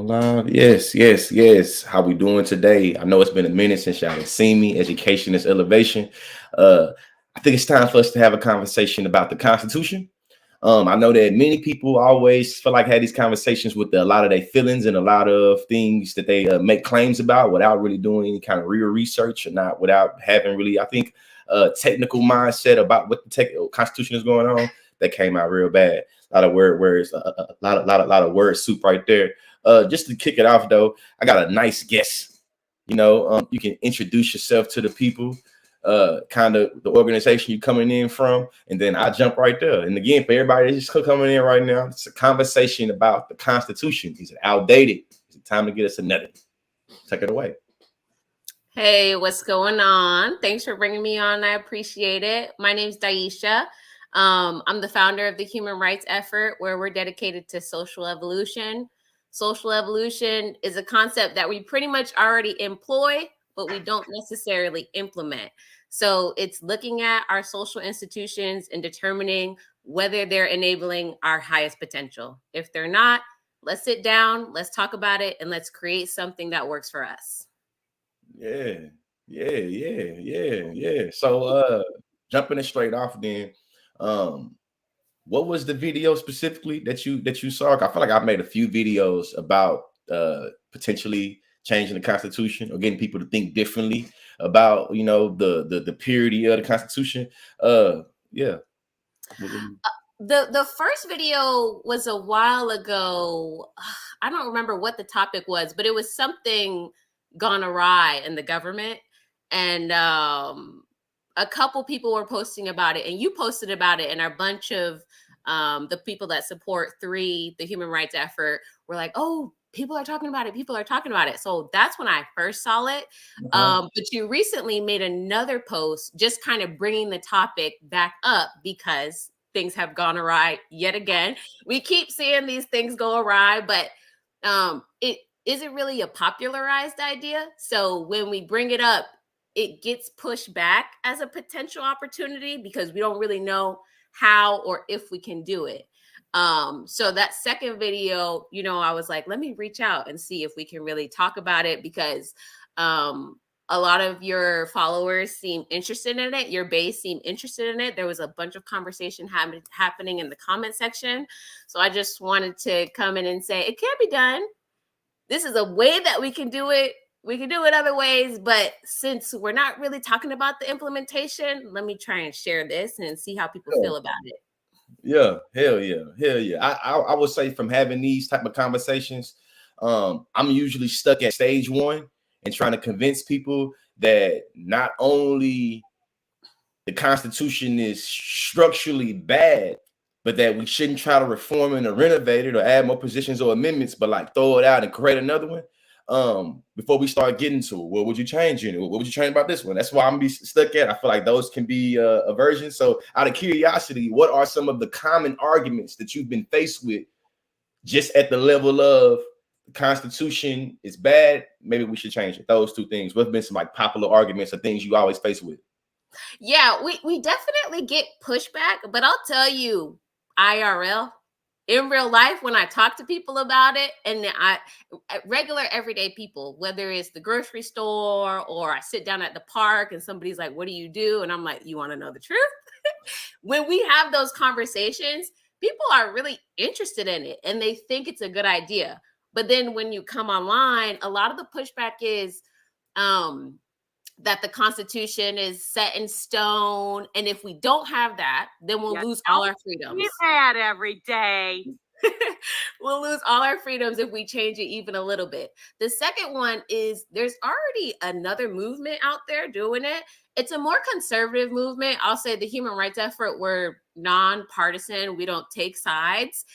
On live. Yes, yes, yes. How we doing today? I know it's been a minute since y'all have seen me. Education is elevation. Uh, I think it's time for us to have a conversation about the Constitution. I know that many people always feel like had these conversations with a lot of their feelings and a lot of things that they make claims about without really doing any kind of real research or not without having really, I think, a technical mindset about what the Constitution is going on. That came out real bad. A lot of words, a lot of word soup right there. Just to kick it off, though, I got a nice guest. You can introduce yourself to the people, kind of the organization you're coming in from, and then I jump right there. And again, for everybody that's just coming in right now, it's a conversation about the Constitution. Is it outdated? Is it time to get us another? Take it away. Hey, what's going on? Thanks for bringing me on. I appreciate it. My name's Daisha. I'm the founder of the Human Rights Effort, where we're dedicated to social evolution. Social evolution is a concept that we pretty much already employ, but we don't necessarily implement. So it's looking at our social institutions and determining whether they're enabling our highest potential. If they're not, let's sit down, let's talk about it, and let's create something that works for us. Yeah. So jumping it straight off then, um, what was the video specifically that you saw? I feel like I've made a few videos about potentially changing the Constitution or getting people to think differently about the purity of the Constitution. Yeah. The first video was a while ago. I don't remember what the topic was, but it was something gone awry in the government. And a couple people were posting about it, and you posted about it, and a bunch of the people that support the Human Rights Effort, were like, oh, people are talking about it. People are talking about it. So that's when I first saw it. But you recently made another post just kind of bringing the topic back up because things have gone awry yet again. We keep seeing these things go awry, but it isn't really a popularized idea. So when we bring it up, it gets pushed back as a potential opportunity because we don't really know how or if we can do it. So that second video, I was like, let me reach out and see if we can really talk about it because a lot of your followers seem interested in it. Your base seemed interested in it. There was a bunch of conversation happening in the comment section. So I just wanted to come in and say, it can be done. This is a way that we can do it. We can do it other ways, but since we're not really talking about the implementation, let me try and share this and see how people feel about it. Yeah, hell yeah. I would say from having these type of conversations, I'm usually stuck at stage one and trying to convince people that not only the Constitution is structurally bad, but that we shouldn't try to reform it or renovate it or add more positions or amendments, but like throw it out and create another one. Before we start getting to it, what would you change in it? What would you change about this one? That's why I'm gonna be stuck at. I feel like those can be aversions. So, out of curiosity, what are some of the common arguments that you've been faced with, just at the level of the Constitution is bad? Maybe we should change it. Those two things. What have been some like popular arguments or things you always face with? Yeah, we definitely get pushback, but I'll tell you, IRL, in real life, when I talk to people about it, and regular everyday people, whether it's the grocery store or I sit down at the park and somebody's like, what do you do? And I'm like, you want to know the truth? When we have those conversations, people are really interested in it and they think it's a good idea. But then when you come online, a lot of the pushback is that the Constitution is set in stone. And if we don't have that, then we'll lose all our freedoms. Keep that every day. We'll lose all our freedoms if we change it even a little bit. The second one is there's already another movement out there doing it. It's a more conservative movement. I'll say the Human Rights Effort, we're nonpartisan. We don't take sides.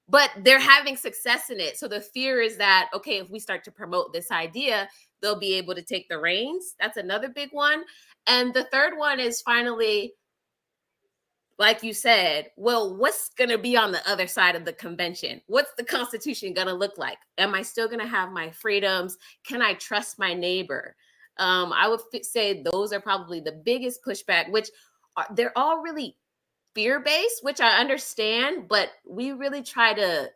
But they're having success in it. So the fear is that, okay, if we start to promote this idea, they'll be able to take the reins. That's another big one. And the third one is finally, like you said, well, what's going to be on the other side of the convention? What's the Constitution going to look like? Am I still going to have my freedoms? Can I trust my neighbor? I would say those are probably the biggest pushback, which they're all really fear-based, which I understand, but we really try to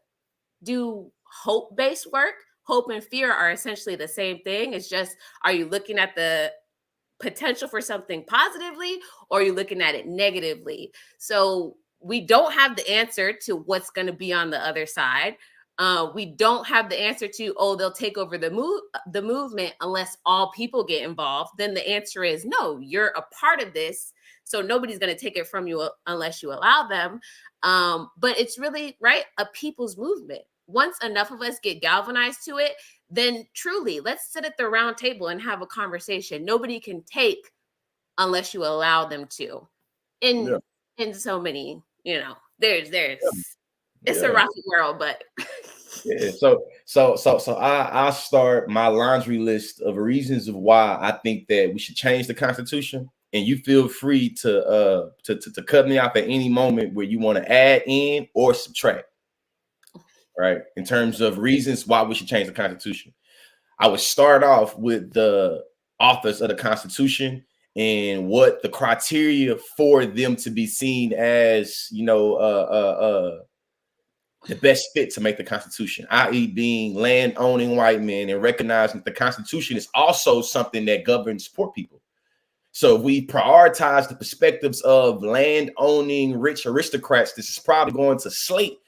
do hope-based work. Hope and fear are essentially the same thing. It's just, are you looking at the potential for something positively, or are you looking at it negatively? So we don't have the answer to what's going to be on the other side. We don't have the answer to, oh, they'll take over the movement unless all people get involved. Then the answer is no, you're a part of this. So nobody's going to take it from you unless you allow them. But it's really, right, a people's movement. Once enough of us get galvanized to it, then truly let's sit at the round table and have a conversation. Nobody can take unless you allow them to. In so many, there's it's a rocky world, but yeah. So I start my laundry list of reasons of why I think that we should change the Constitution. And you feel free to cut me off at any moment where you want to add in or subtract. Right, in terms of reasons why we should change the Constitution. I would start off with the authors of the Constitution and what the criteria for them to be seen as, the best fit to make the Constitution, i.e. being land-owning white men and recognizing that the Constitution is also something that governs poor people. So if we prioritize the perspectives of land-owning rich aristocrats, this is probably going to slate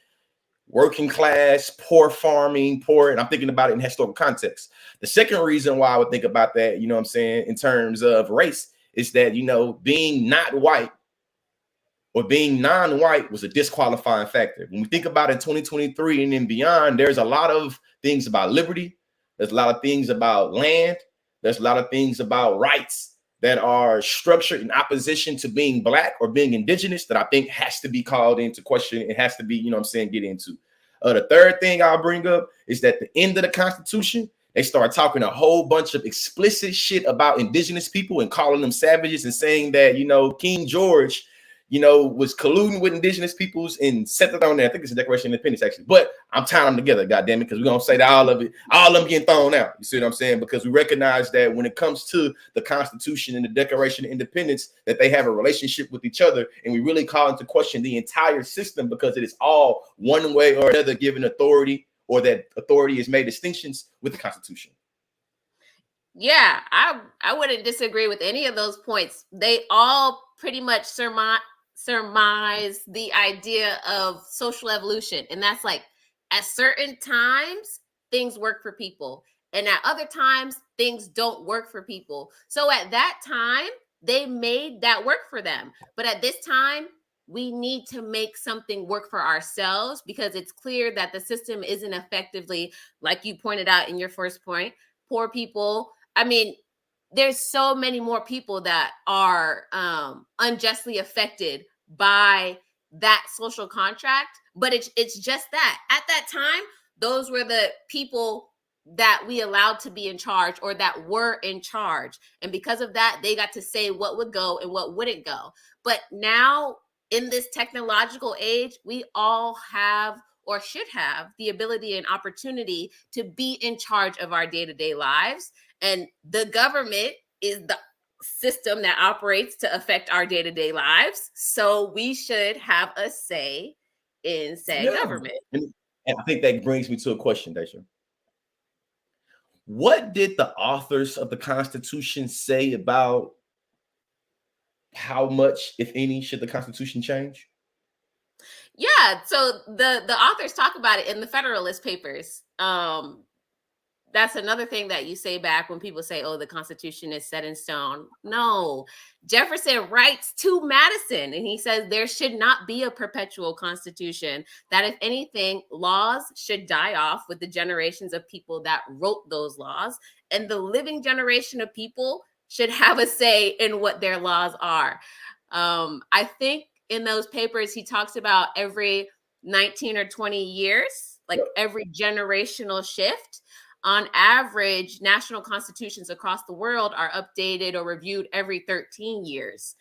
working class, poor farming, poor, and I'm thinking about it in historical context. The second reason why I would think about that, in terms of race, is that, being not white or being non-white was a disqualifying factor. When we think about it, 2023 and then beyond, there's a lot of things about liberty. There's a lot of things about land. There's a lot of things about rights that are structured in opposition to being Black or being indigenous that I think has to be called into question. It has to be, get into. The third thing I'll bring up is that the end of the Constitution, they start talking a whole bunch of explicit shit about indigenous people and calling them savages and saying that, King George, was colluding with indigenous peoples and set it on there. I think it's a Declaration of Independence, actually. But I'm tying them together, goddamn it, because we're going to say that all of them getting thrown out. You see what I'm saying? Because we recognize that when it comes to the Constitution and the Declaration of Independence, that they have a relationship with each other. And we really call into question the entire system because it is all one way or another given authority, or that authority has made distinctions with the Constitution. Yeah, I wouldn't disagree with any of those points. They all pretty much surmise the idea of social evolution. And that's like, at certain times, things work for people. And at other times, things don't work for people. So at that time, they made that work for them. But at this time, we need to make something work for ourselves, because it's clear that the system isn't effectively, like you pointed out in your first point, poor people. I mean, there's so many more people that are unjustly affected by that social contract, but it's just that at that time, those were the people that we allowed to be in charge, or that were in charge. And because of that, they got to say what would go and what wouldn't go. But now in this technological age, we all have, or should have, the ability and opportunity to be in charge of our day-to-day lives. And the government is the system that operates to affect our day-to-day lives. So we should have a say in said government. And I think that brings me to a question, Daisha. What did the authors of the Constitution say about how much, if any, should the Constitution change? Yeah, so the authors talk about it in the Federalist Papers. That's another thing that you say back when people say, oh, the Constitution is set in stone. No, Jefferson writes to Madison, and he says there should not be a perpetual Constitution, that if anything, laws should die off with the generations of people that wrote those laws, and the living generation of people should have a say in what their laws are. I think in those papers, he talks about every 19 or 20 years, like every generational shift. On average, national constitutions across the world are updated or reviewed every 13 years.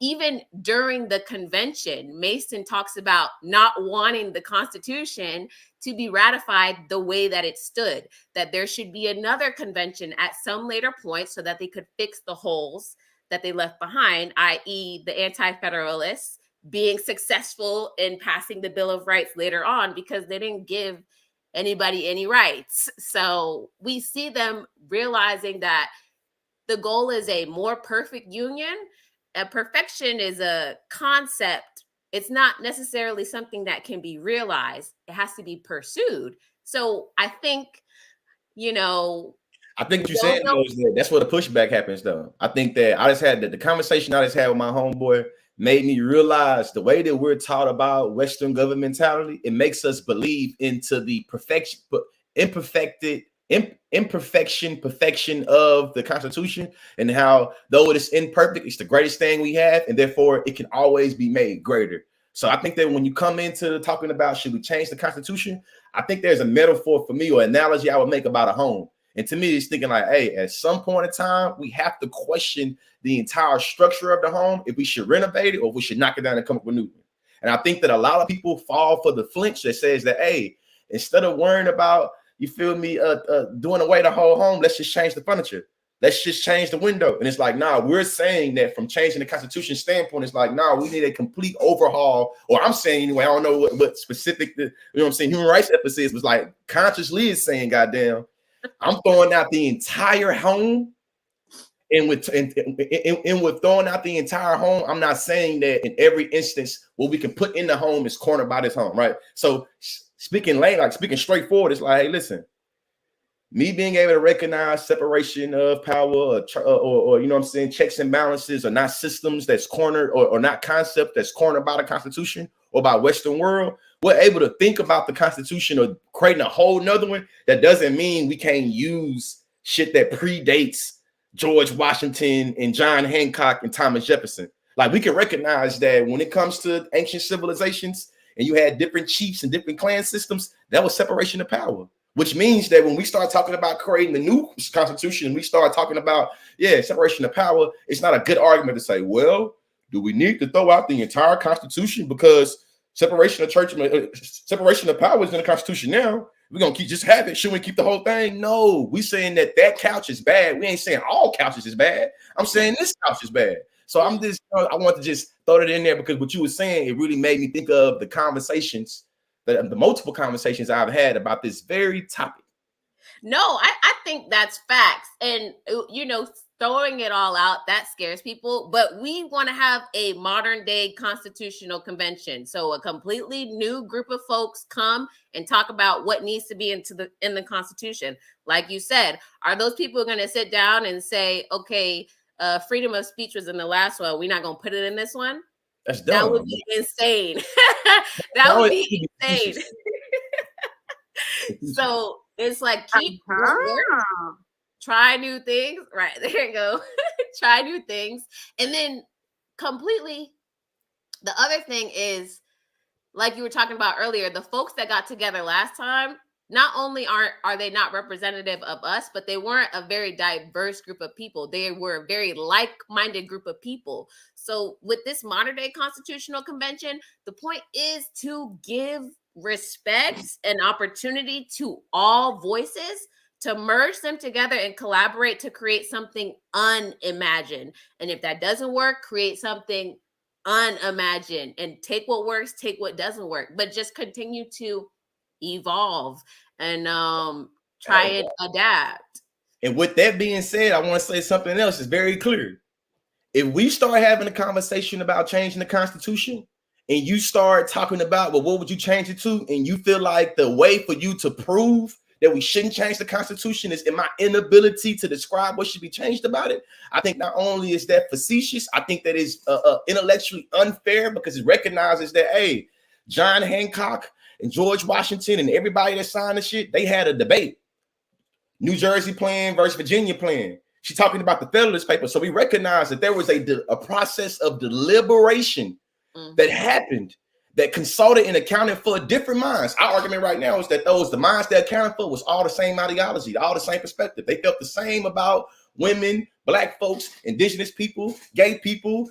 Even during the convention, Mason talks about not wanting the Constitution to be ratified the way that it stood, that there should be another convention at some later point so that they could fix the holes that they left behind, i.e. the Anti-Federalists being successful in passing the Bill of Rights later on, because they didn't give anybody any rights. So we see them realizing that the goal is a more perfect union. And perfection is a concept. It's not necessarily something that can be realized. It has to be pursued. So I think, I think what you're saying though is that's where the pushback happens though. I think that I just had the conversation I just had with my homeboy made me realize the way that we're taught about Western governmentality, it makes us believe into the perfection perfection of the Constitution, and how though it is imperfect, it's the greatest thing we have, and therefore it can always be made greater. So I think that when you come into talking about should we change the Constitution, I think there's a metaphor for me or analogy I would make about a home. And to me, it's thinking like, hey, at some point in time, we have to question the entire structure of the home if we should renovate it or if we should knock it down and come up with new one. And I think that a lot of people fall for the flinch that says that, hey, instead of worrying about, you feel me, doing away the whole home, let's just change the furniture. Let's just change the window. And it's like, nah, we're saying that from changing the Constitution standpoint, it's like, nah, we need a complete overhaul. Or I'm saying anyway, I don't know what specific, what I'm saying, human rights emphasis was like consciously is saying, goddamn, I'm throwing out the entire home. And with throwing out the entire home, I'm not saying that in every instance what we can put in the home is cornered by this home, right? So speaking straightforward, it's like, hey, listen, me being able to recognize separation of power or you know what I'm saying, checks and balances are not systems that's cornered or not concept that's cornered by the Constitution or by Western world. We're able to think about the Constitution or creating a whole nother one. That doesn't mean we can't use shit that predates George Washington and John Hancock and Thomas Jefferson. Like, we can recognize that when it comes to ancient civilizations and you had different chiefs and different clan systems, that was separation of power, which means that when we start talking about creating the new Constitution, we start talking about, separation of power, it's not a good argument to say, well, do we need to throw out the entire Constitution because separation of power is in the Constitution now? We're going to just have it. Should we keep the whole thing? No, we're saying that couch is bad. We ain't saying all couches is bad. I'm saying this couch is bad. So I want to just throw it in there because what you were saying, it really made me think of the conversations, the multiple conversations I've had about this very topic. No, I think that's facts. And, throwing it all out, that scares people. But we want to have a modern day constitutional convention. So a completely new group of folks come and talk about what needs to be in the Constitution. Like you said, are those people going to sit down and say, okay, freedom of speech was in the last one, we're not going to put it in this one? That's dumb. That would be insane. That would be insane. So it's like, keep try new things. Right, there you go. Try new things. And then completely, the other thing is, like you were talking about earlier, the folks that got together last time, not only are they not representative of us, but they weren't a very diverse group of people. They were a very like-minded group of people. So with this modern day constitutional convention, the point is to give respect and opportunity to all voices, to merge them together and collaborate to create something unimagined. And if that doesn't work, create something unimagined and take what works, take what doesn't work, but just continue to evolve and try and adapt. And with that being said, I want to say something else. It's very clear. If we start having a conversation about changing the Constitution and you start talking about, well, what would you change it to? And you feel like the way for you to prove that we shouldn't change the Constitution is in my inability to describe what should be changed about it, I think not only is that facetious, I think that is intellectually unfair, because it recognizes that, hey, John Hancock and George Washington and everybody that signed the shit, they had a debate. New Jersey plan versus Virginia plan. She's talking about the Federalist Papers. So we recognize that there was a process of deliberation that happened, that consulted and accounted for different minds. Our argument right now is that the minds that accounted for was all the same ideology, all the same perspective. They felt the same about women, black folks, indigenous people, gay people.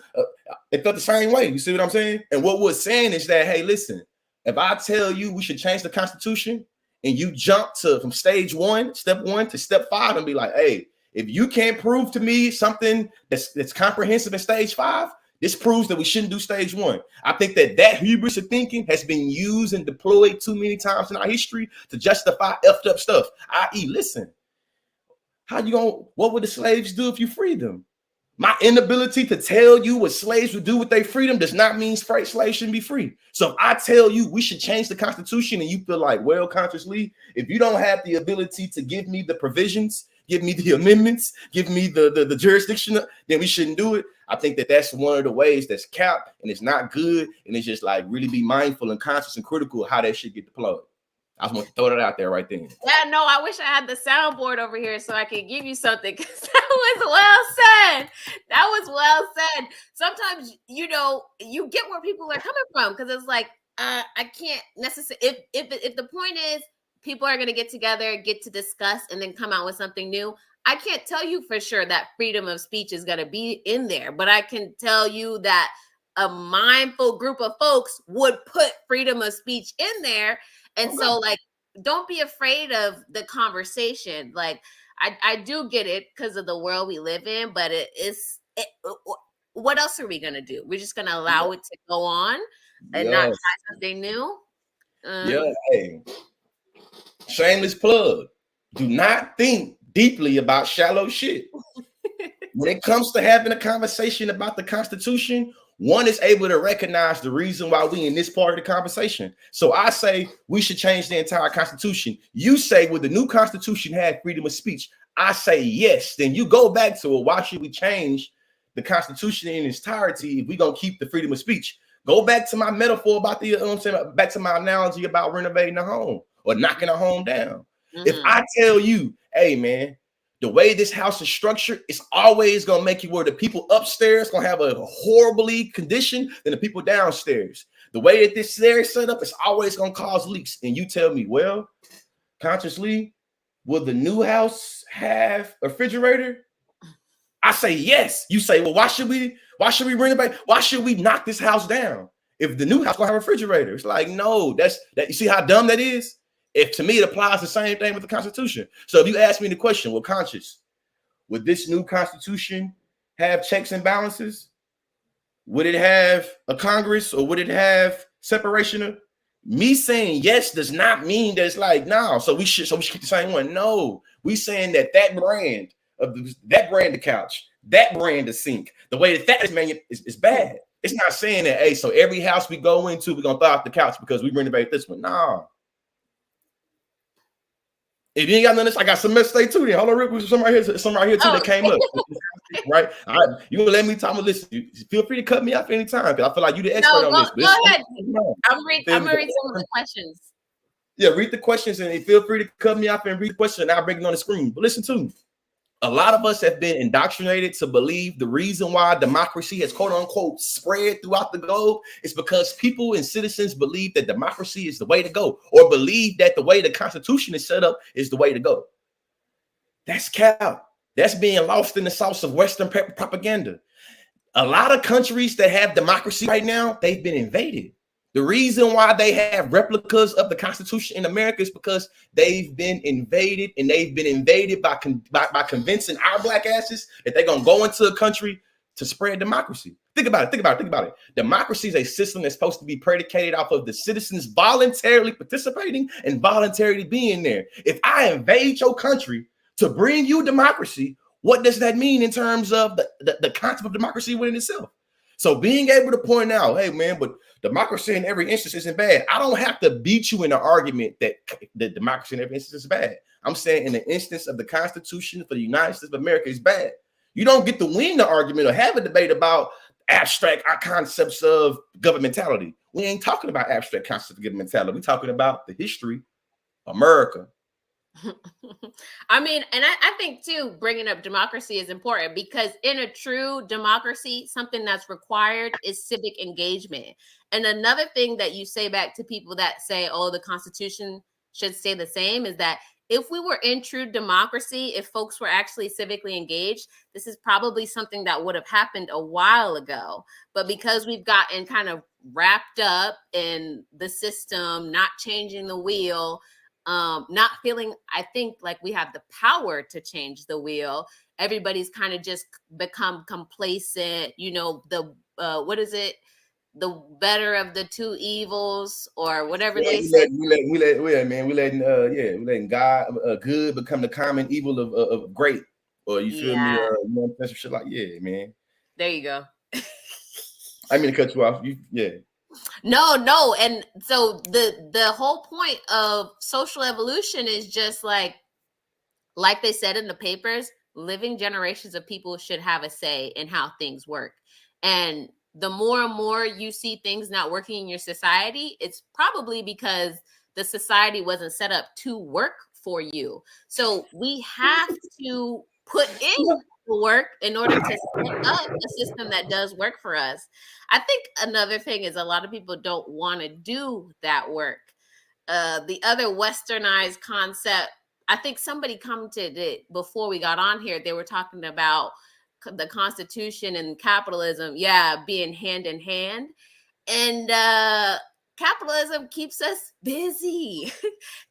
They felt the same way. You see what I'm saying? And what we're saying is that, hey, listen, if I tell you we should change the Constitution and you jump from step 1 to step 5 and be like, hey, if you can't prove to me something that's comprehensive in stage 5, This proves that we shouldn't do stage one. I think that hubris of thinking has been used and deployed too many times in our history to justify effed up stuff. I.e., listen, what would the slaves do if you freed them? My inability to tell you what slaves would do with their freedom does not mean slaves shouldn't be free. So if I tell you we should change the Constitution and you feel like, well, consciously, if you don't have the ability to give me the provisions, give me the amendments, give me the jurisdiction, then we shouldn't do it. I think that that's one of the ways that's capped and it's not good. And it's just like really be mindful and conscious and critical of how that shit get deployed. I just want to throw that out there right then. Yeah, no, I wish I had the soundboard over here so I could give you something, because that was well said. That was well said. Sometimes, you get where people are coming from, because it's like, I can't necessarily, if the point is people are going to get together, get to discuss, and then come out with something new, I can't tell you for sure that freedom of speech is going to be in there, but I can tell you that a mindful group of folks would put freedom of speech in there. And so, like, don't be afraid of the conversation. Like, I do get it because of the world we live in, but what else are we going to do? We're just going to allow it to go on and not try something new? Hey, shameless plug. Do not think deeply about shallow shit. When it comes to having a conversation about the Constitution, one is able to recognize the reason why we in this part of the conversation. So I say we should change the entire Constitution. You say, would the new Constitution have freedom of speech? I say yes. Then you go back to it. Why should we change the Constitution in its entirety if we're going to keep the freedom of speech? Go back to my metaphor about back to my analogy about renovating a home or knocking a home down. Mm-hmm. If I tell you, hey, man, the way this house is structured, it's always going to make you where the people upstairs going to have a horribly condition than the people downstairs. The way that this area is set up, it's always going to cause leaks. And you tell me, well, consciously, will the new house have a refrigerator? I say yes. You say, well, why should we renovate? Why should we knock this house down if the new house going to have a refrigerator? It's like, no, that. You see how dumb that is? If to me, it applies the same thing with the Constitution. So if you ask me the question, well, conscious, would this new Constitution have checks and balances? Would it have a Congress, or would it have separation of? Me saying yes does not mean that it's like, no, so we should keep the same one. No, we saying that brand of couch, that brand of sink, the way that is made is bad. It's not saying that, hey, so every house we go into, we're gonna throw out the couch because we renovate this one. No. If you ain't got none of this, I got some stay too. Then hold on, Rick, some right here too that came up. Right? All right, you gonna let me talk? Listen, feel free to cut me off anytime because I feel like you're the expert on this. Go ahead. I'm gonna read some of the questions. Yeah, read the questions and feel free to cut me off and read the question, and I'll bring it on the screen. But listen to me. A lot of us have been indoctrinated to believe the reason why democracy has quote unquote spread throughout the globe is because people and citizens believe that democracy is the way to go, or believe that the way the Constitution is set up is the way to go. That's cap. That's being lost in the sauce of Western propaganda. A lot of countries that have democracy right now, they've been invaded. The reason why they have replicas of the Constitution in America is because they've been invaded, and they've been invaded by convincing our black asses that they're going to go into a country to spread democracy. Think about it. Democracy is a system that's supposed to be predicated off of the citizens voluntarily participating and voluntarily being there. If I invade your country to bring you democracy, what does that mean in terms of the concept of democracy within itself? So being able to point out, hey, man, but democracy in every instance isn't bad. I don't have to beat you in an argument that democracy in every instance is bad. I'm saying in the instance of the Constitution for the United States of America is bad. You don't get to win the argument or have a debate about abstract concepts of governmentality. We ain't talking about abstract concepts of governmentality. We're talking about the history of America. I mean, and I think too, bringing up democracy is important because in a true democracy, something that's required is civic engagement. And another thing that you say back to people that say, oh, the Constitution should stay the same is that if we were in true democracy, if folks were actually civically engaged, this is probably something that would have happened a while ago. But because we've gotten kind of wrapped up in the system, not changing the wheel, not feeling, I think, like we have the power to change the wheel. everybody's kind of just become complacent. You know, the what is it? The better of the two evils, or whatever they say. We letting God good become the common evil of great, or you feel me? Yeah. You know, some shit like, yeah, man. There you go. I mean to cut you off. No, and so the whole point of social evolution is just like they said in the papers, living generations of people should have a say in how things work. And the more and more you see things not working in your society, it's probably because the society wasn't set up to work for you. So we have to put in the work in order to set up a system that does work for us. I think another thing is a lot of people don't want to do that work. The other westernized concept, I think somebody commented it before we got on here. They were talking about the Constitution and capitalism, being hand in hand. And capitalism keeps us busy.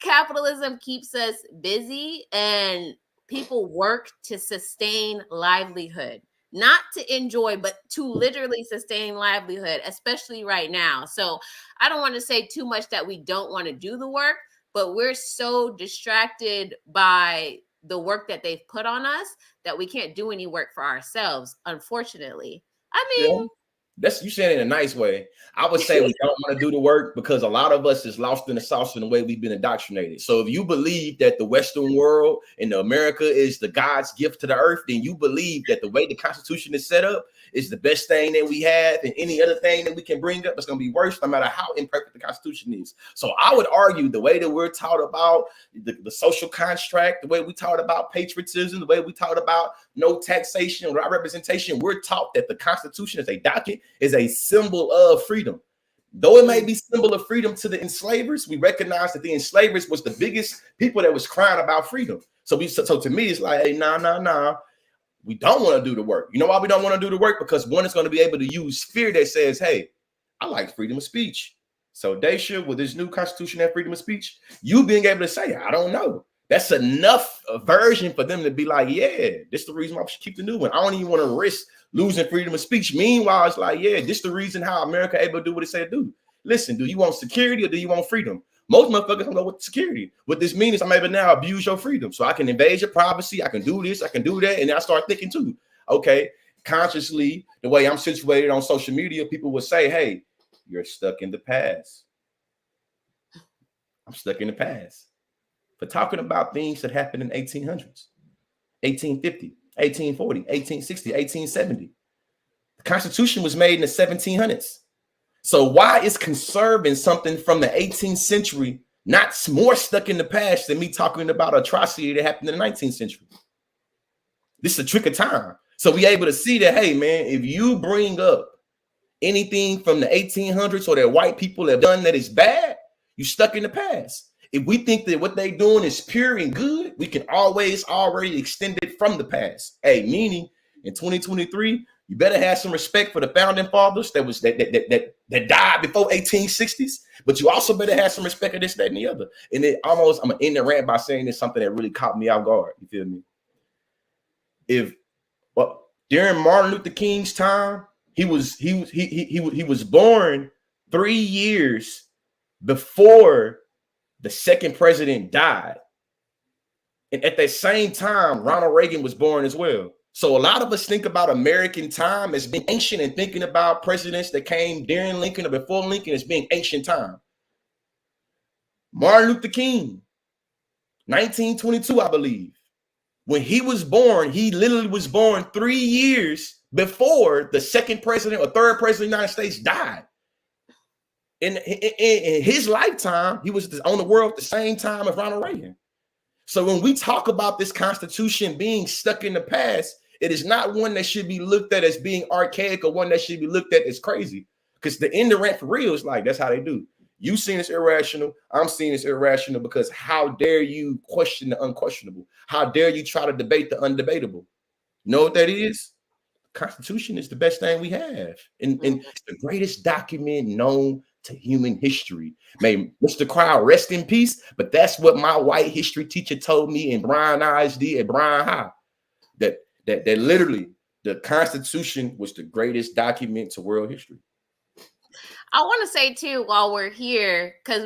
Capitalism keeps us busy, and people work to sustain livelihood, not to enjoy, but to literally sustain livelihood, especially right now. So I don't want to say too much that we don't want to do the work, but we're so distracted by the work that they've put on us that we can't do any work for ourselves, unfortunately. I mean, that's you saying it in a nice way. I would say we don't want to do the work because a lot of us is lost in the sauce in the way we've been indoctrinated. So if you believe that the Western world and America is the God's gift to the earth, then you believe that the way the Constitution is set up is the best thing that we have, and any other thing that we can bring up is going to be worse no matter how imperfect the Constitution is. So I would argue the way that we're taught about the social construct, the way we taught about patriotism, the way we taught about no taxation or representation, we're taught that the Constitution is a document, is a symbol of freedom. Though it may be symbol of freedom to the enslavers, we recognize that the enslavers was the biggest people that was crying about freedom. So to me, it's like, hey, nah. We don't want to do the work. You know why we don't want to do the work? Because one is going to be able to use fear that says, hey, I like freedom of speech. So Daisha, with this new Constitution and freedom of speech, you being able to say, I don't know. That's enough aversion for them to be like, yeah, this is the reason why we should keep the new one. I don't even want to risk losing freedom of speech. Meanwhile, it's like, yeah, this is the reason how America able to do what it said to do. Listen, do you want security or do you want freedom? Most motherfuckers don't know what security. What this means is I'm able to now abuse your freedom. So I can invade your privacy. I can do this. I can do that. And then I start thinking too, okay, consciously, the way I'm situated on social media, people will say, hey, you're stuck in the past. I'm stuck in the past. For talking about things that happened in 1800s, 1850, 1840, 1860, 1870. The Constitution was made in the 1700s. So why is conserving something from the 18th century not more stuck in the past than me talking about atrocity that happened in the 19th century? This is a trick of time. So we able to see that, hey, man, if you bring up anything from the 1800s or that white people have done that is bad, you stuck in the past. If we think that what they doing is pure and good, we can always already extend it from the past. Hey, meaning in 2023, you better have some respect for the founding fathers that died before 1860s, but you also better have some respect of this, that, and the other. And I'm gonna end the rant by saying this something that really caught me off guard. You feel me? During Martin Luther King's time, he was born 3 years before the second president died. And at that same time, Ronald Reagan was born as well. So a lot of us think about American time as being ancient and thinking about presidents that came during Lincoln or before Lincoln as being ancient time. Martin Luther King, 1922, I believe. When he was born, he literally was born 3 years before the second president or third president of the United States died. In his lifetime, he was on the world at the same time as Ronald Reagan. So when we talk about this Constitution being stuck in the past, it is not one that should be looked at as being archaic or one that should be looked at as crazy. Because the end of rant for real is like, that's how they do. You seen it's irrational. I'm seeing it's irrational because how dare you question the unquestionable? How dare you try to debate the undebatable? You know what that is? The Constitution is the best thing we have. And it's the greatest document known to human history. May Mr. Crowd rest in peace, but that's what my white history teacher told me in Bryan ISD at Bryan High, that that literally the Constitution was the greatest document to world history. I want to say too, while we're here, because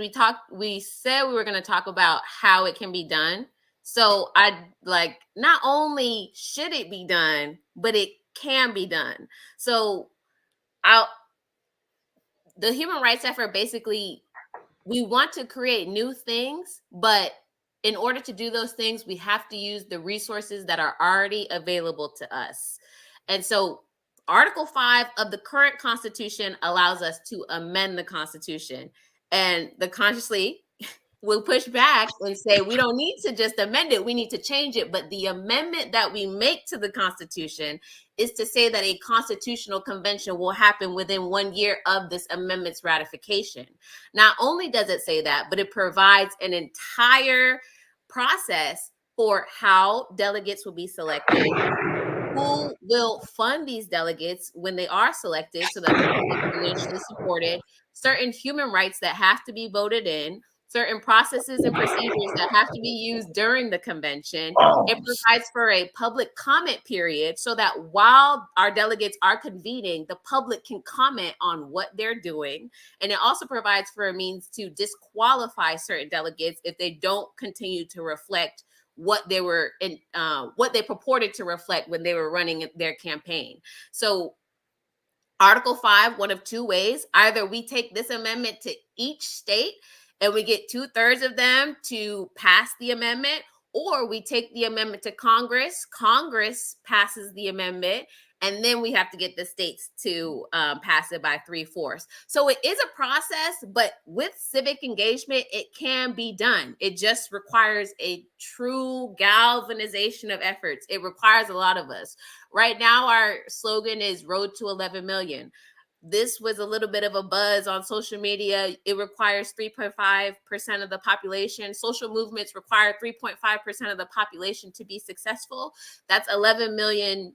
we said we were going to talk about how it can be done. So I like, not only should it be done, but it can be done. So the human rights effort, basically, we want to create new things, but in order to do those things, we have to use the resources that are already available to us. And so Article 5 of the current Constitution allows us to amend the Constitution. And the consciously will push back and say, we don't need to just amend it, we need to change it. But the amendment that we make to the Constitution is to say that a constitutional convention will happen within 1 year of this amendment's ratification. Not only does it say that, but it provides an entire process for how delegates will be selected, who will fund these delegates when they are selected so that they can be financially supported, certain human rights that have to be voted in, certain processes and procedures that have to be used during the convention. It provides for a public comment period so that while our delegates are convening, the public can comment on what they're doing. And it also provides for a means to disqualify certain delegates if they don't continue to reflect what they were in, what they purported to reflect when they were running their campaign. So Article 5, one of two ways: either we take this amendment to each state and we get 2/3 of them to pass the amendment, or we take the amendment to Congress, Congress passes the amendment, and then we have to get the states to pass it by 3/4. So it is a process, but with civic engagement, it can be done. It just requires a true galvanization of efforts. It requires a lot of us. Right now, our slogan is Road to 11 million. This was a little bit of a buzz on social media. It requires 3.5% of the population. Social movements require 3.5% of the population to be successful. That's 11 million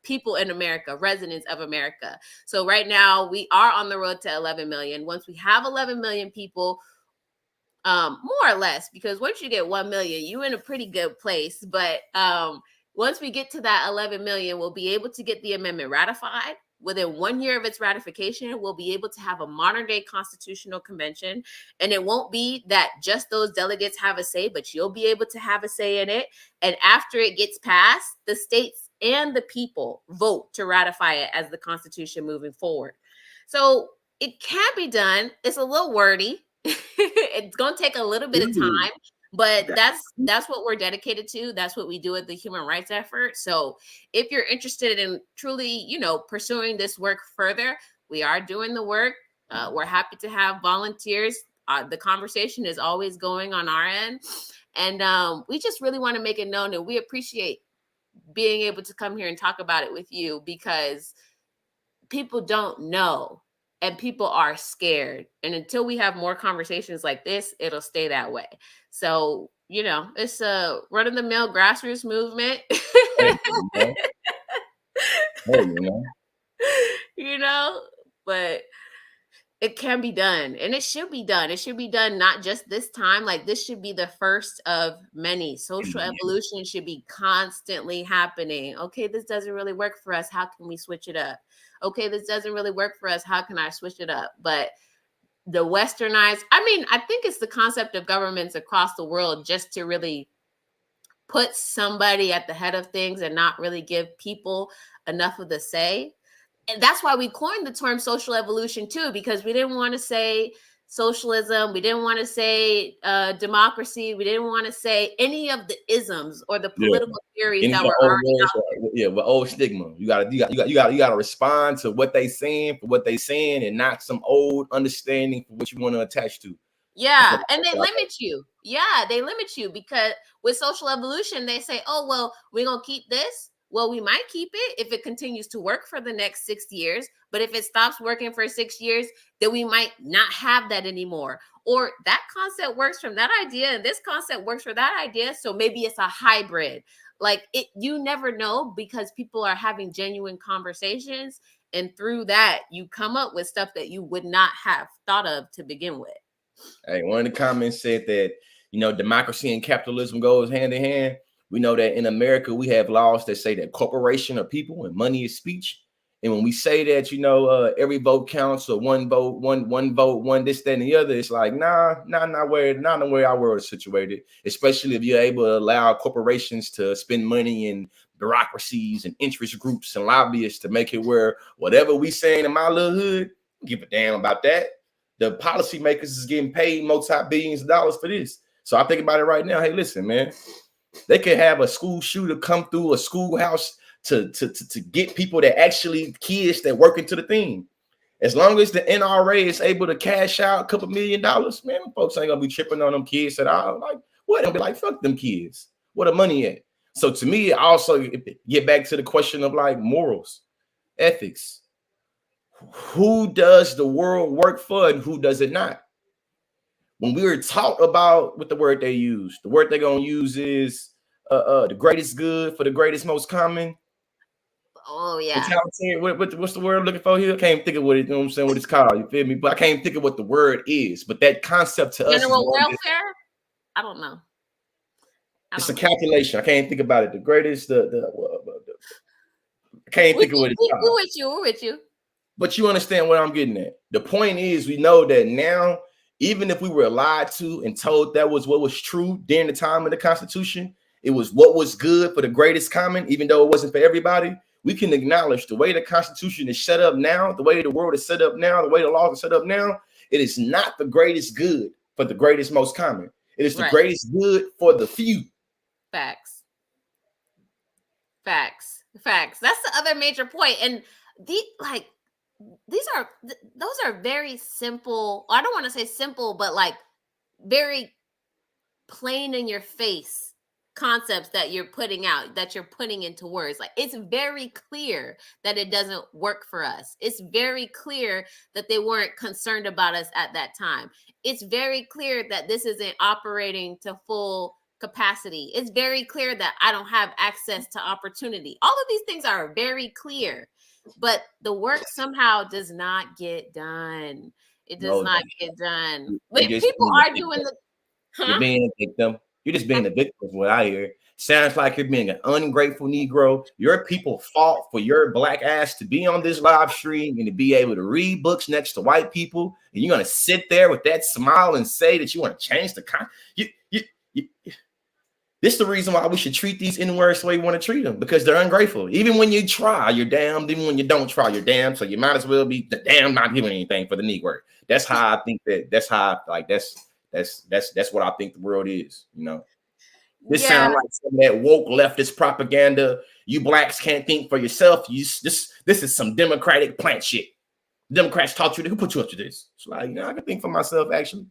people in America, residents of America. So right now we are on the road to 11 million. Once we have 11 million people, more or less, because once you get 1 million, you're in a pretty good place. But once we get to that 11 million, we'll be able to get the amendment ratified. Within 1 year of its ratification, we'll be able to have a modern day constitutional convention. And it won't be that just those delegates have a say, but you'll be able to have a say in it. And after it gets passed, the states and the people vote to ratify it as the Constitution moving forward. So it can be done. It's a little wordy. It's going to take a little bit of time. But that's what we're dedicated to. That's what we do at the Human Rights Effort. So if you're interested in truly, pursuing this work further, we are doing the work. We're happy to have volunteers. The conversation is always going on our end. And we just really want to make it known that we appreciate being able to come here and talk about it with you, because people don't know and people are scared. And until we have more conversations like this, it'll stay that way. So, it's a run-of-the-mill grassroots movement. But it can be done, and it should be done. It should be done not just this time. Like, this should be the first of many. Social evolution should be constantly happening. Okay, this doesn't really work for us. How can we switch it up? Okay, this doesn't really work for us. How can I switch it up? But the westernized, I think it's the concept of governments across the world just to really put somebody at the head of things and not really give people enough of the say. And that's why we coined the term social evolution too, because we didn't want to say socialism. We didn't want to say democracy. We didn't want to say any of the isms or the political theories that were already out there. But old stigma. You gotta respond to what they saying for what they saying, and not some old understanding for what you want to attach to. Yeah, and they limit you. Yeah, they limit you, because with social evolution, they say, oh, well, we're going to keep this. Well, we might keep it if it continues to work for the next 6 years. But if it stops working for 6 years, then we might not have that anymore. Or that concept works from that idea, and this concept works for that idea. So maybe it's a hybrid. Like, you never know, because people are having genuine conversations. And through that, you come up with stuff that you would not have thought of to begin with. Hey, one of the comments said that, democracy and capitalism goes hand in hand. We know that in America, we have laws that say that corporation are people and money is speech. And when we say that, every vote counts, or one vote, one this, that, and the other, it's like, not the way our world is situated, especially if you're able to allow corporations to spend money in bureaucracies and interest groups and lobbyists to make it where whatever we saying in my little hood, give a damn about that. The policymakers is getting paid multi-billions of dollars for this. So I think about it right now. Hey, listen, man, they could have a school shooter come through a schoolhouse to get people that actually kids that work into the thing. As long as the NRA is able to cash out a couple $1 million, man, folks ain't gonna be tripping on them kids at all. Like, what? They'll be like, fuck them kids. Where the money at? So to me, I also get back to the question of like morals, ethics. Who does the world work for and who does it not? When we were taught about what the word they use, the word they're gonna use is the greatest good for the greatest most common. Oh yeah. What's the word I'm looking for here? I can't think of what it, what it's called. You feel me? But I can't think of what the word is. But that concept to us, general welfare. I don't know. It's a calculation. I can't think about it. The greatest, I can't think of what it's called. We're with you. But you understand what I'm getting at. The point is, we know that now, even if we were lied to and told that was what was true during the time of the Constitution, it was what was good for the greatest common, even though it wasn't for everybody. We can acknowledge the way the Constitution is set up now, the way the world is set up now, the way the laws are set up now, it is not the greatest good for the greatest most common. It is the greatest good for the few. Facts. That's the other major point. And those are very simple. I don't want to say simple, but like very plain in your face concepts that you're putting out, that you're putting into words. Like, it's very clear that it doesn't work for us. It's very clear that they weren't concerned about us at that time. It's very clear that this isn't operating to full capacity. It's very clear that I don't have access to opportunity. All of these things are very clear, but the work somehow does not get done. It does not get done. But people are doing You're being a victim. You're just being a victim is what I hear. Sounds like you're being an ungrateful Negro. Your people fought for your black ass to be on this live stream and to be able to read books next to white people. And you're going to sit there with that smile and say that you want to change the This is the reason why we should treat these N-words the way we want to treat them, because they're ungrateful. Even when you try, you're damned. Even when you don't try, you're damned. So you might as well be the damn not doing anything for the Negro. That's how I think that's what I think the world is, This sounds like some of that woke leftist propaganda. You blacks can't think for yourself. This is some Democratic plant shit. Democrats taught you who put you up to this. It's like, I can think for myself, actually.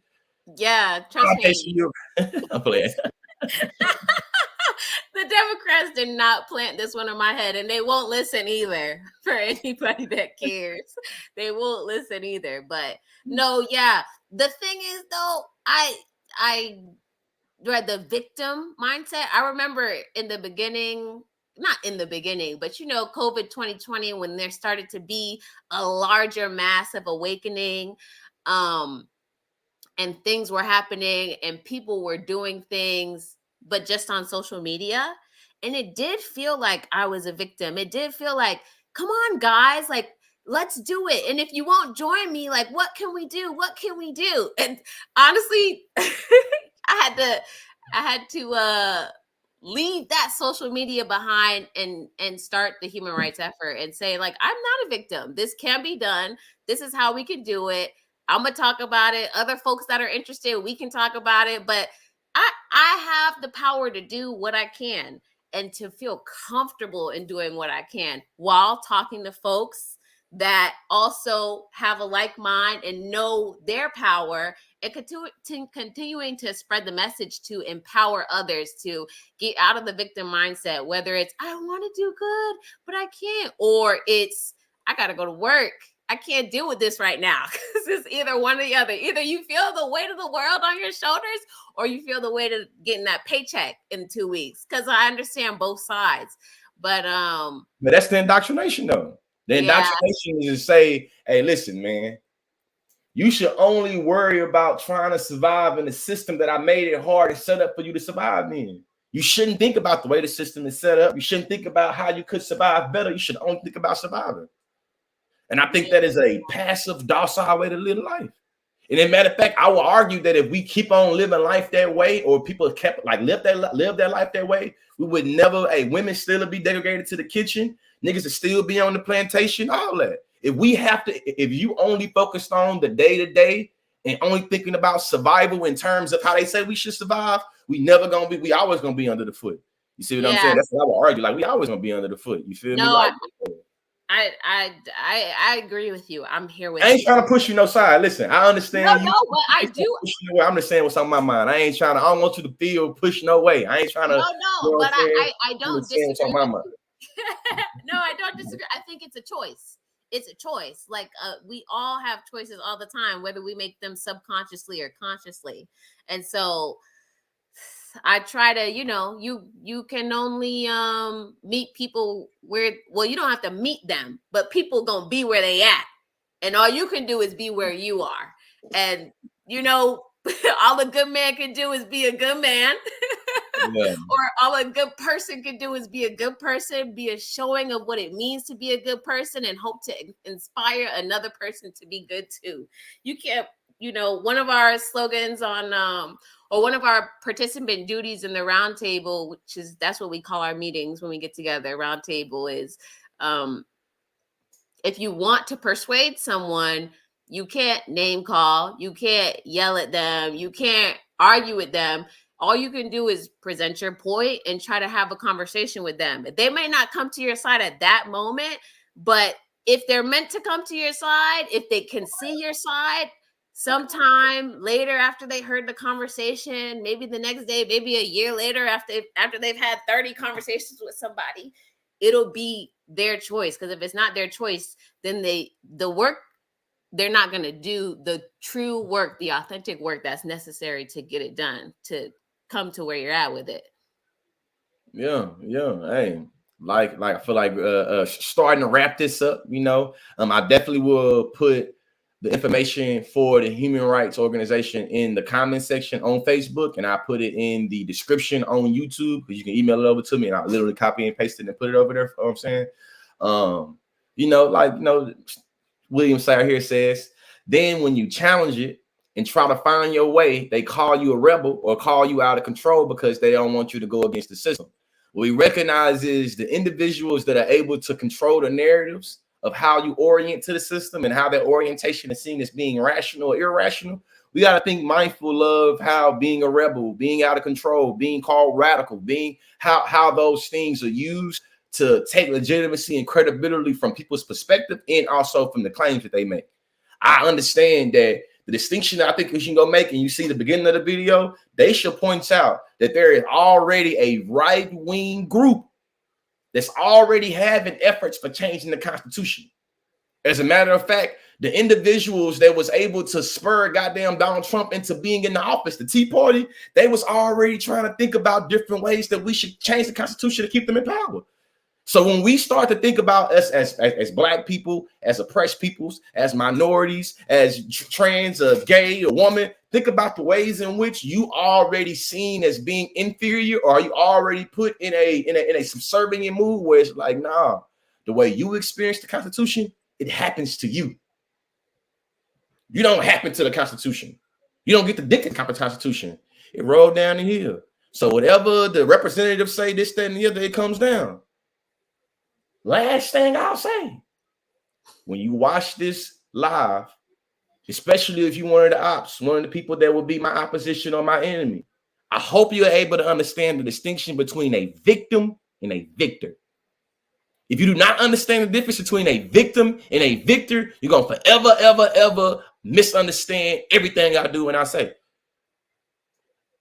Yeah, trust me. I'm playing. The Democrats did not plant this one on my head, and they won't listen either. For anybody that cares, they won't listen either. But no, yeah. The thing is, though, I read the victim mindset. I remember in the beginning, not in the beginning, but COVID 2020, when there started to be a larger massive awakening, and things were happening and people were doing things, but just on social media. And it did feel like I was a victim. It did feel like, come on, guys, like, let's do it. And if you won't join me, like, what can we do? What can we do? And honestly, I had to leave that social media behind and start the human rights effort and say, like, I'm not a victim. This can be done. This is how we can do it. I'm going to talk about it. Other folks that are interested, we can talk about it. But I have the power to do what I can and to feel comfortable in doing what I can while talking to folks that also have a like mind and know their power, and continuing to spread the message to empower others to get out of the victim mindset, whether it's, I want to do good, but I can't, or it's, I got to go to work. I can't deal with this right now, because it's either one or the other. Either you feel the weight of the world on your shoulders, or you feel the weight of getting that paycheck in 2 weeks. Because I understand both sides. But that's the indoctrination, though. The indoctrination is to say, hey, listen, man, you should only worry about trying to survive in the system that I made it hard and set up for you to survive in. You shouldn't think about the way the system is set up. You shouldn't think about how you could survive better. You should only think about surviving. And I think that is a passive, docile way to live life. And as a matter of fact, I will argue that if we keep on living life that way, or people kept like live their life that way, we would never. Hey, women still be degraded to the kitchen. Niggas would still be on the plantation. All that. If you only focused on the day to day and only thinking about survival in terms of how they say we should survive, we always gonna be under the foot. You see what I'm saying? That's what I would argue. Like we always gonna be under the foot. You feel me? Like, I agree with you. I'm here with I ain't you. trying to push you no side. Listen, I understand. No, but I do. I'm just saying what's on my mind. I don't want you to feel pushed no way. I ain't trying to. No, but I don't disagree. What's on my mind. No, I don't disagree. I think it's a choice. It's a choice. Like we all have choices all the time, whether we make them subconsciously or consciously. And so I try to, you can only meet people where, well, you don't have to meet them, but people gonna be where they at. And all you can do is be where you are. And, all a good man can do is be a good man. Yeah. Or all a good person can do is be a good person, be a showing of what it means to be a good person, and hope to inspire another person to be good too. You can't, one of our slogans on, or one of our participant duties in the roundtable, that's what we call our meetings when we get together. Roundtable is, if you want to persuade someone, you can't name call, you can't yell at them, you can't argue with them. All you can do is present your point and try to have a conversation with them. They may not come to your side at that moment, but if they're meant to come to your side, if they can see your side, sometime later after they heard the conversation, maybe the next day, maybe a year later after they've had 30 conversations with somebody, it'll be their choice. Because if it's not their choice, then they're not going to do the true work, the authentic work that's necessary to get it done, to come to where you're at with it. Yeah. Hey, like I feel like starting to wrap this up, I definitely will put the information for the human rights organization in the comment section on Facebook, and I put it in the description on YouTube, because you can email it over to me and I'll literally copy and paste it and put it over there. You know what I'm saying? William Sayre here says, then when you challenge it and try to find your way, they call you a rebel or call you out of control because they don't want you to go against the system. What we recognize is the individuals that are able to control the narratives of how you orient to the system and how that orientation is seen as being rational or irrational. We got to think mindful of how being a rebel, being out of control, being called radical, being how those things are used to take legitimacy and credibility from people's perspective, and also from the claims that they make. I understand that the distinction that I think you should go make, and you see the beginning of the video, Daisha points out that there is already a right-wing group that's already having efforts for changing the Constitution. As a matter of fact, the individuals that was able to spur goddamn Donald Trump into being in the office, the Tea Party, they was already trying to think about different ways that we should change the Constitution to keep them in power. So when we start to think about us as Black people, as oppressed peoples, as minorities, as trans, gay, or woman, think about the ways in which you already seen as being inferior, or you already put in a subservient mood where it's like, nah, the way you experience the Constitution, it happens to you. You don't happen to the Constitution. You don't get to dictate the Constitution. It rolled down the hill. So whatever the representatives say, this, that, and the other, it comes down. Last thing I'll say, when you watch this live, especially if you're one of the ops, one of the people that will be my opposition or my enemy, I hope you're able to understand the distinction between a victim and a victor. If you do not understand the difference between a victim and a victor, you're going to forever, ever, ever misunderstand everything I do and I say.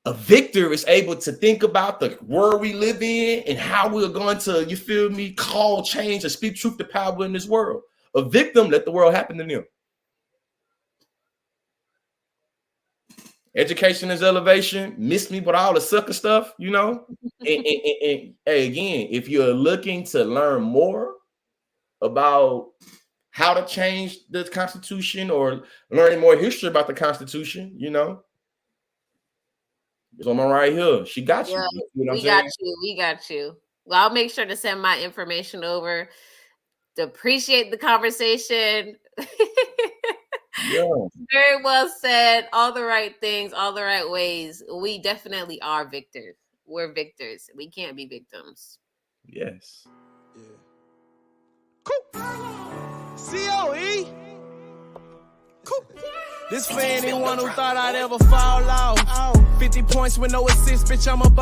A victor is able to think about the world we live in and how we're going to, you feel me, call change and speak truth to power in this world. A victim, let the world happen to them. Education is elevation. Miss me with all the sucker stuff, and hey, again, if you're looking to learn more about how to change the Constitution or learning more history about the Constitution, This woman right here, she got you. Yeah, You know what I'm we saying? got you. We got you. Well, I'll make sure to send my information over to appreciate the conversation. Yeah. Very well said. All the right things, all the right ways. We definitely are victors. We're victors. We can't be victims. Yes. COE. Cool. This for anyone who thought I'd ever fall off. 50 points with no assist, bitch, I'm about